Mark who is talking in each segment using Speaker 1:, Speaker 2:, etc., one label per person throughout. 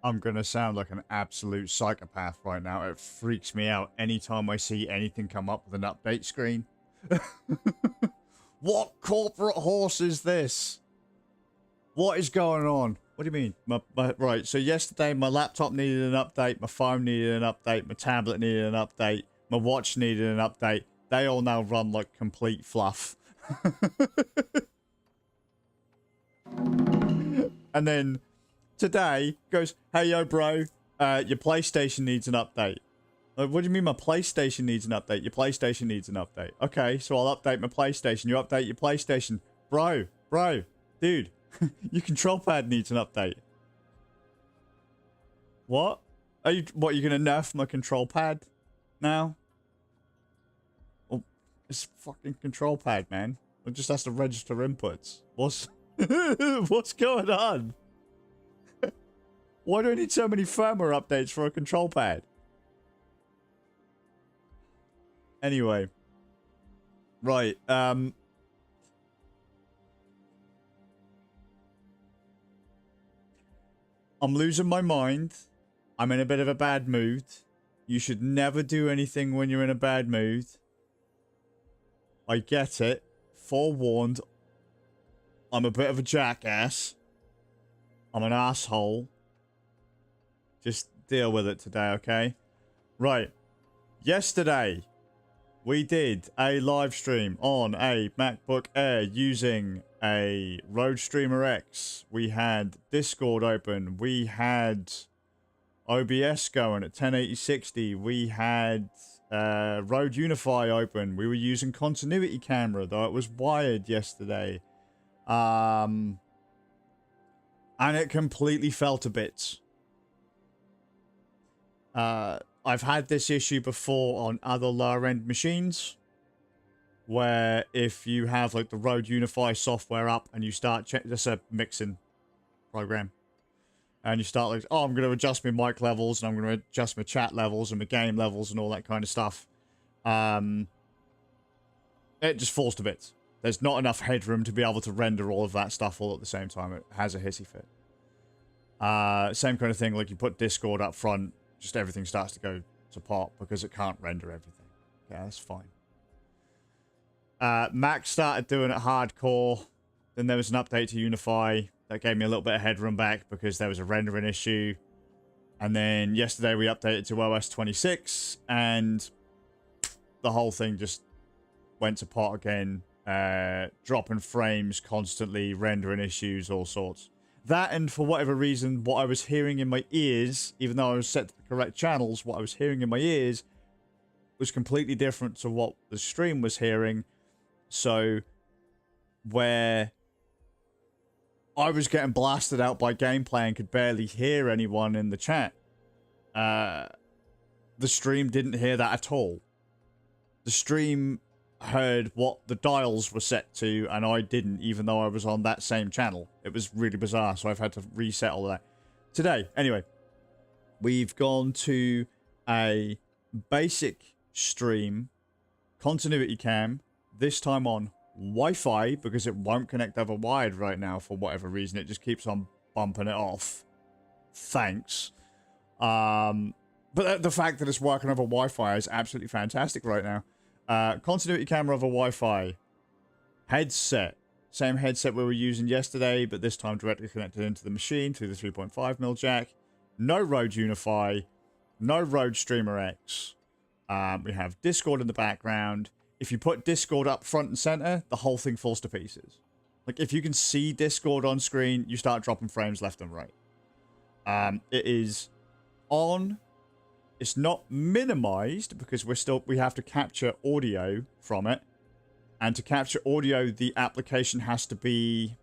Speaker 1: I'm going to sound like an absolute psychopath right now. It freaks me out anytime I see anything come up with an update screen. What corporate horse is this? What is going on? What do you mean? Right, so yesterday my laptop needed an update, my phone needed an update, my tablet needed an update, my watch needed an update. They all now run like complete fluff. And then today goes, hey yo bro, your PlayStation needs an update. Like, what do you mean my PlayStation needs an update? Your PlayStation needs an update. Okay, so I'll update my PlayStation. You update your PlayStation. Bro, dude, your control pad needs an update. What? You're gonna nerf my control pad now? Oh, it's fucking control pad, man. It just has to register inputs. What's going on? Why do I need so many firmware updates for a control pad? Anyway. Right, I'm losing my mind. I'm in a bit of a bad mood. You should never do anything when you're in a bad mood. I get it. Forewarned. I'm a bit of a jackass. I'm an asshole. Just deal with it today, okay? Right. Yesterday, we did a live stream on a MacBook Air using a Rode Streamer X. We had Discord open. We had OBS going at 1080-60. We had Rode Unify open. We were using continuity camera, though it was wired yesterday. And it completely fell to bits. I've had this issue before on other lower-end machines, where if you have like the Rode Unify software up and you start that's a mixing program, and you start like, oh, I'm going to adjust my mic levels and I'm going to adjust my chat levels and my game levels and all that kind of stuff. It just falls to bits. There's not enough headroom to be able to render all of that stuff all at the same time. It has a hissy fit. Same kind of thing, like you put Discord up front, just everything starts to go to pot because it can't render everything. Yeah, that's fine. Mac started doing it hardcore. Then there was an update to Unify that gave me a little bit of headroom back because there was a rendering issue. And then yesterday we updated to OS 26 and the whole thing just went to pot again. Dropping frames constantly, rendering issues, all sorts. That, and for whatever reason, what I was hearing in my ears, even though I was set to the correct channels, what I was hearing in my ears was completely different to what the stream was hearing. So, where I was getting blasted out by gameplay and could barely hear anyone in the chat, the stream didn't hear that at all. The stream heard what the dials were set to, and I didn't, even though I was on that same channel. It was really bizarre, so I've had to reset all of that. Today, anyway, we've gone to a basic stream, continuity cam, this time on Wi-Fi, because it won't connect over wired right now for whatever reason. It just keeps on bumping it off. Thanks. But the fact that it's working over Wi-Fi is absolutely fantastic right now. Continuity camera over Wi-Fi. Headset. Same headset we were using yesterday, but this time directly connected into the machine through the 3.5mm jack. No Rode Unify. No Rode Streamer X. We have Discord in the background. If you put Discord up front and center, the whole thing falls to pieces. Like, if you can see Discord on screen, you start dropping frames left and right. It is on. It's not minimized because we have to capture audio from it. And to capture audio, the application has to be...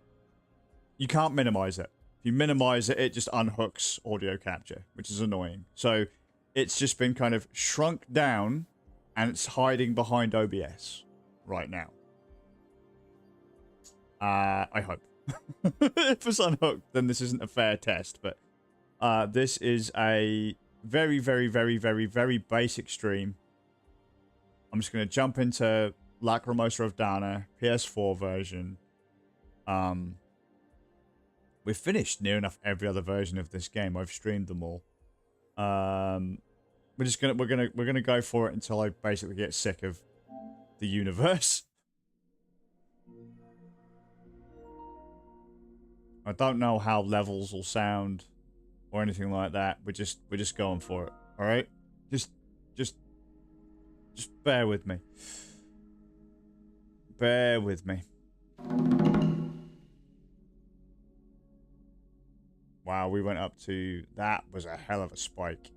Speaker 1: You can't minimize it. If you minimize it, it just unhooks audio capture, which is annoying. So it's just been kind of shrunk down and it's hiding behind OBS right now. I hope. If it's unhooked, then this isn't a fair test. But this is a very, very, very, very, very basic stream. I'm just going to jump into Lacrimosa of Dana, PS4 version. we've finished near enough every other version of this game. I've streamed them all. We're gonna go for it until I basically get sick of the universe. I don't know how levels will sound or anything like that. We're just going for it. All right? Just bear with me. Bear with me. Wow, we went up to... That was a hell of a spike.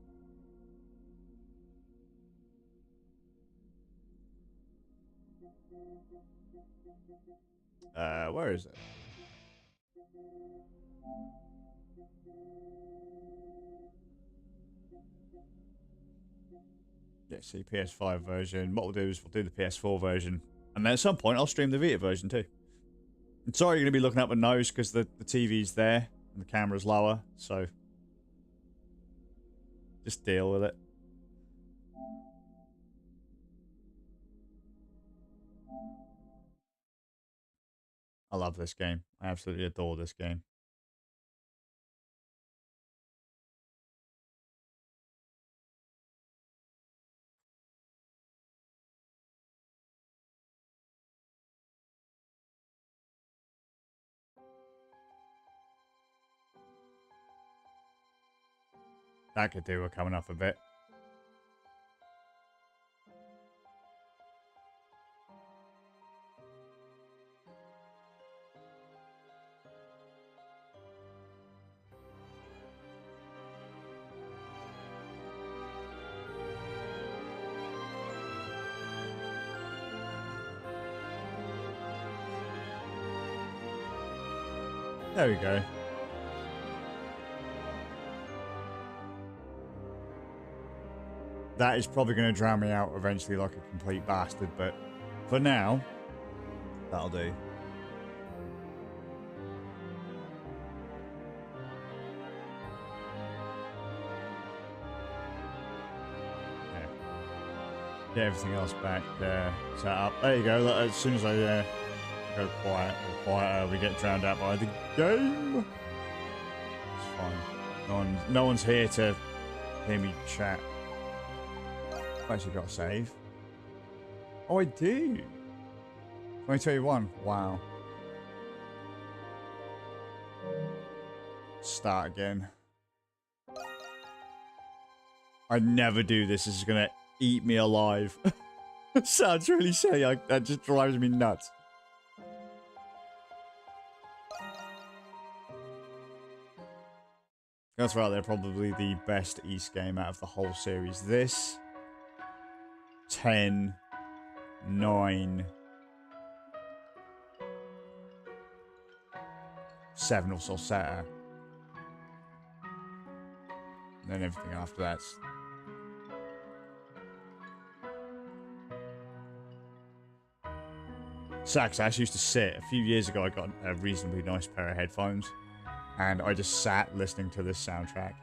Speaker 1: Where is it? Yeah, see, PS5 version. What we'll do is we'll do the PS4 version. And then at some point, I'll stream the Vita version too. I'm sorry you're going to be looking up my nose because the TV's there and the camera's lower. So, just deal with it. I love this game. I absolutely adore this game. That could do with coming up a bit. There we go. That is probably going to drown me out eventually like a complete bastard, but for now, that'll do. Yeah. Get everything else back set up. There you go. As soon as I go quiet, we get drowned out by the game. It's fine. No one's here to hear me chat. I've actually got a save. Oh, I do. 2021. Wow. Start again. I never do this. This is gonna eat me alive. Sounds really silly. That just drives me nuts. That's right. They're probably the best East game out of the whole series. This. 10, 9, 7 or Solseta. And then everything after that's... Sax, I actually used to sit. A few years ago, I got a reasonably nice pair of headphones. And I just sat listening to this soundtrack.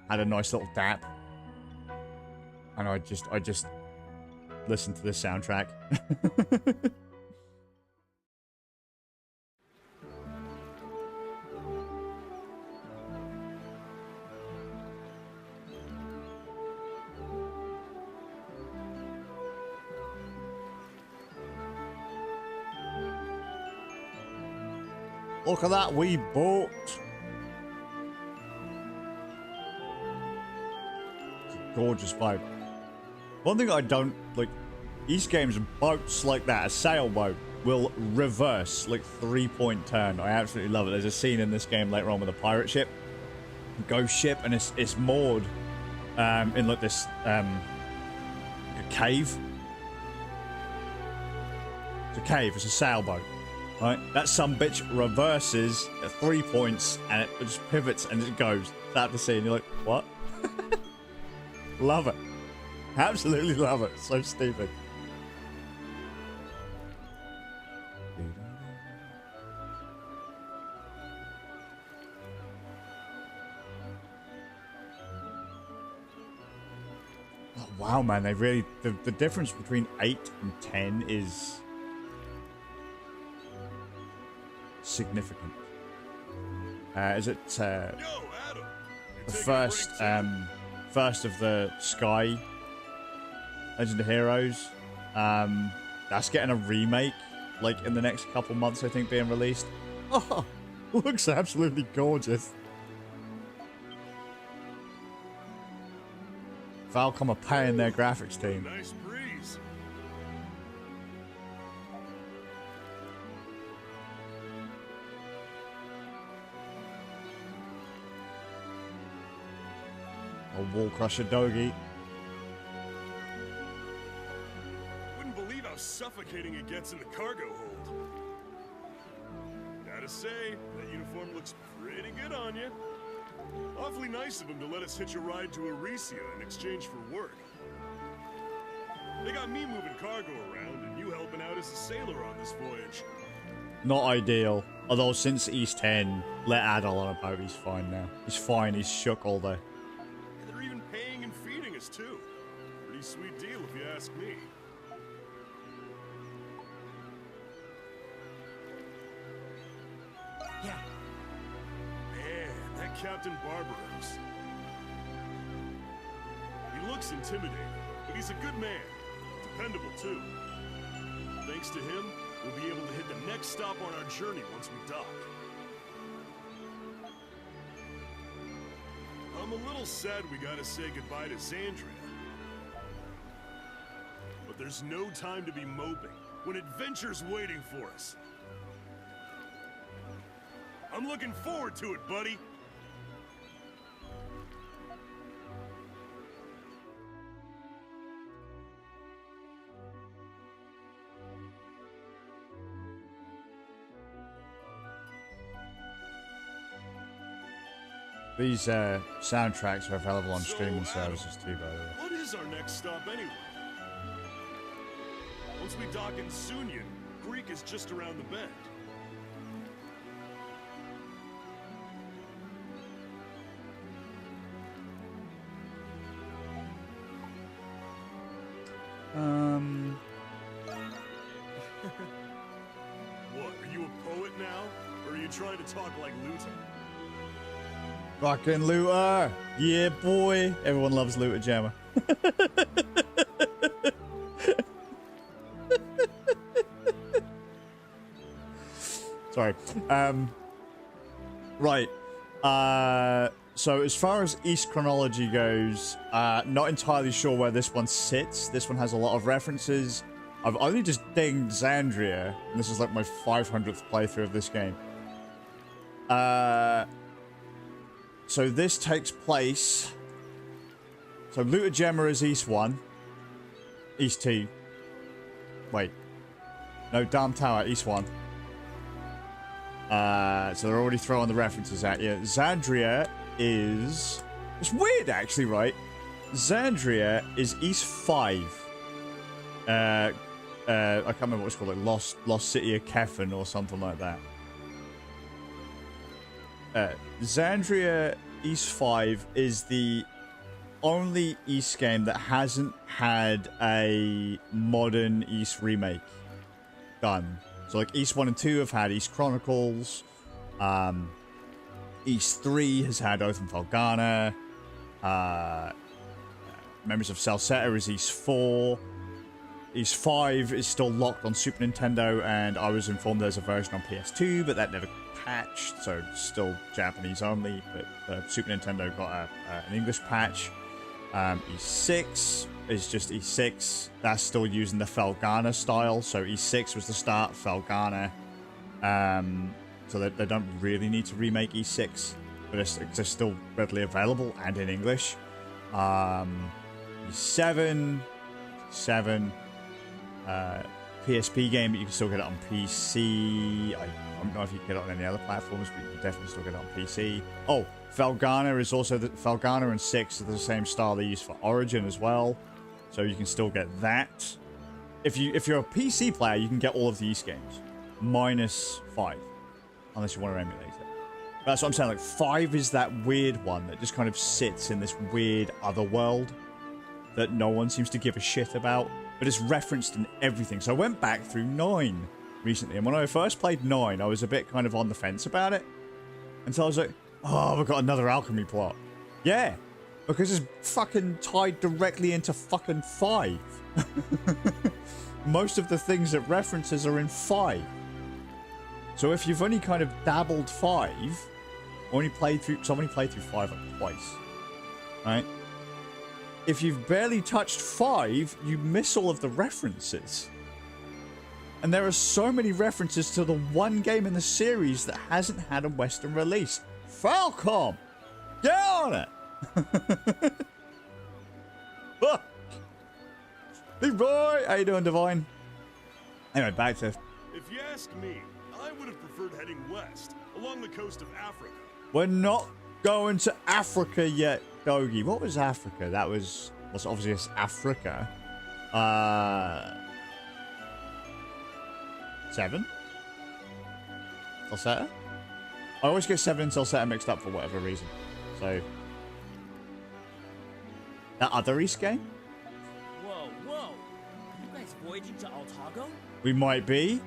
Speaker 1: Had a nice little dap. And I just listened to this soundtrack. Look at that, we bought. It's a gorgeous boat. One thing I don't like, East games, boats like that, a sailboat will reverse like 3-point turn. I absolutely love it. There's a scene in this game later on with a pirate ship, ghost ship, and it's moored in like this a cave. It's a cave. It's a sailboat, right? That sumbitch reverses at 3 points and it just pivots and it goes. Start to sea, and you're like, what? Love it. Absolutely love it. So stupid. Oh, wow, man. They really... The difference between 8 and 10 is significant. Is it
Speaker 2: Yo, Adam.
Speaker 1: the first of the Sky Legend of Heroes? That's getting a remake, like in the next couple months, I think, being released. Oh, looks absolutely gorgeous. Falcom are paying their graphics team.
Speaker 2: Nice breeze.
Speaker 1: A wall crusher doggy.
Speaker 2: Wouldn't believe how suffocating it gets in the cargo hold. Gotta say, that uniform looks pretty good on you. Awfully nice of him to let us hitch a ride to Arisia in exchange for work. They got me moving cargo around and you helping out as a sailor on this voyage.
Speaker 1: Not ideal. Although since East 10, let Adol on a boat, he's fine now. He's fine, he's shook all day.
Speaker 2: And they're even paying and feeding us too. Pretty sweet deal if you ask me.
Speaker 3: Yeah.
Speaker 2: Man, that Captain Barbaros. He looks intimidating, but he's a good man. Dependable, too. Thanks to him, we'll be able to hit the next stop on our journey once we dock. I'm a little sad we gotta say goodbye to Xandria. But there's no time to be moping when adventure's waiting for us. I'm looking forward to it, buddy.
Speaker 1: These soundtracks are available on streaming
Speaker 2: So, Adam,
Speaker 1: services too, by the way.
Speaker 2: What is our next stop anyway? Once we dock in Sunyan, Greek is just around the bend. What, are you a poet now? Or are you trying to talk like Luther?
Speaker 1: Fucking Luther! Yeah, boy! Everyone loves Luther Jammer. Sorry. Right. So as far as East chronology goes, not entirely sure where this one sits. This one has a lot of references. I've only just dinged Xandria, and this is like my 500th playthrough of this game. So this takes place... So Luther Gemma is East 1. East 2. Wait. No, Dam Tower, East 1. So they're already throwing the references at you. Xandria is... It's weird, actually, right? Xandria is East 5. I can't remember what it's called, like Lost City of Kefan or something like that. Xandria East 5 is the only East game that hasn't had a modern East remake done. So like East 1 and 2 have had East Chronicles. East 3 has had Oath and Felghana. Members of Celceta is East 4. East 5 is still locked on Super Nintendo, and I was informed there's a version on PS2, but that never patched, so still Japanese only, but Super Nintendo got an English patch. East 6 is just East 6. That's still using the Felghana style, so East 6 was the start, Felghana. So they don't really need to remake East 6, but it's still readily available and in English. East 7, PSP game, but you can still get it on PC. I don't know if you can get it on any other platforms, but you can definitely still get it on PC. Oh, Felghana is also Felghana and 6 are the same style they use for Origin as well, so you can still get that. If you're a PC player, you can get all of these games, minus 5, unless you want to emulate it. That's what I'm saying. Like 5 is that weird one that just kind of sits in this weird other world that no one seems to give a shit about, but it's referenced in everything. So I went back through 9 recently, and when I first played 9, I was a bit kind of on the fence about it. Until I was like, oh, we've got another alchemy plot. Yeah, because it's fucking tied directly into fucking 5. Most of the things it references are in 5. So if you've only kind of dabbled 5, only played through, so I've only played through 5 like twice, right? If you've barely touched 5, you miss all of the references. And there are so many references to the one game in the series that hasn't had a Western release. Falcom! Get on it! Leroy! How you doing, Divine? Anyway, back to...
Speaker 2: If you ask me, I would have preferred heading west, along the coast of Africa.
Speaker 1: We're not going to Africa yet, Dogie. What was Africa? That was obviously Africa. 7? Salsetta? I always get 7 and Salsetta mixed up for whatever reason. So... That other East game?
Speaker 3: Whoa, whoa. Are you guys voyaging to Altago?
Speaker 1: We might be.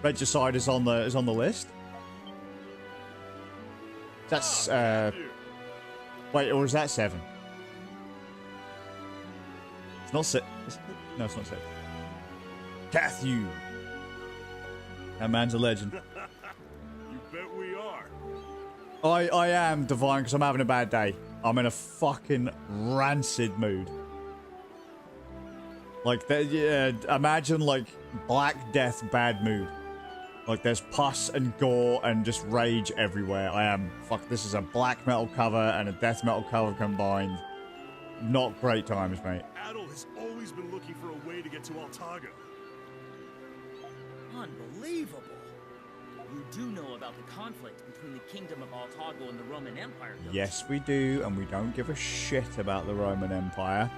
Speaker 1: Regicide is on the list. That's wait, or is that 7? It's not 6. No, it's not 6. Cathew. That man's a legend.
Speaker 2: You bet we are.
Speaker 1: I am, Divine, because I'm having a bad day. I'm in a fucking rancid mood. Like, imagine, like, Black Death bad mood. Like, there's pus and gore and just rage everywhere. I am. Fuck, this is a black metal cover and a death metal cover combined. Not great times, mate.
Speaker 2: Adel has always been looking for a way to get to Altago.
Speaker 3: Unbelievable. You do know about the conflict between the Kingdom of Altago and the Roman Empire, don't you?
Speaker 1: Yes, we do, and we don't give a shit about the Roman Empire.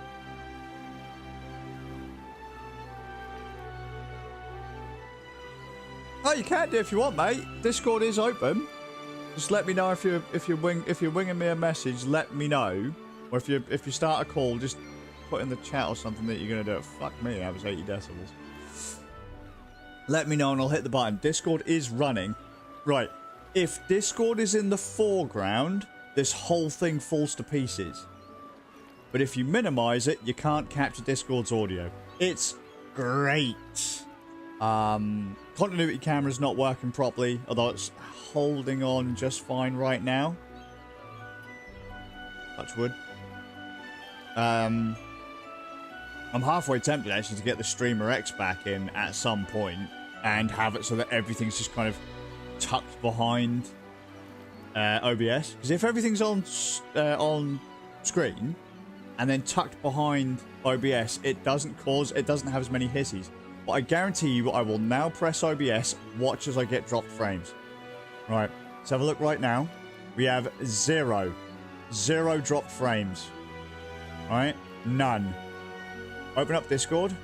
Speaker 1: Oh, you can do if you want, mate. Discord is open. Just let me know if you're winging me a message. Let me know, or if you start a call, just put in the chat or something that you're gonna do it. Fuck me, that was 80 decibels. Let me know and I'll hit the button. Discord is running. Right. If Discord is in the foreground, this whole thing falls to pieces. But if you minimize it, you can't capture Discord's audio. It's great. Continuity camera's not working properly, although it's holding on just fine right now. Touch wood. I'm halfway tempted actually to get the Streamer X back in at some point and have it so that everything's just kind of tucked behind OBS. Because if everything's on screen and then tucked behind OBS, it doesn't have as many hissies. But I guarantee you, I will now press OBS, watch as I get dropped frames. Right, let's have a look right now. We have 0 dropped frames. Alright, none. Open up Discord.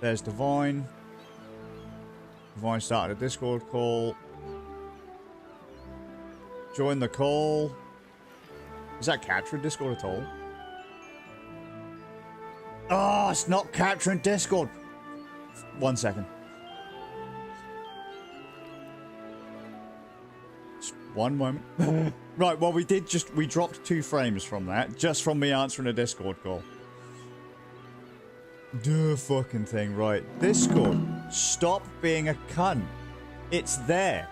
Speaker 1: There's Divine. Divine started a Discord call. Join the call. Is that capturing Discord at all? Oh, it's not capturing Discord. 1 second. Just 1 moment. Right, well, we dropped 2 frames from that, just from me answering a Discord call. Duh, fucking thing, right. Discord, stop being a cunt. It's there.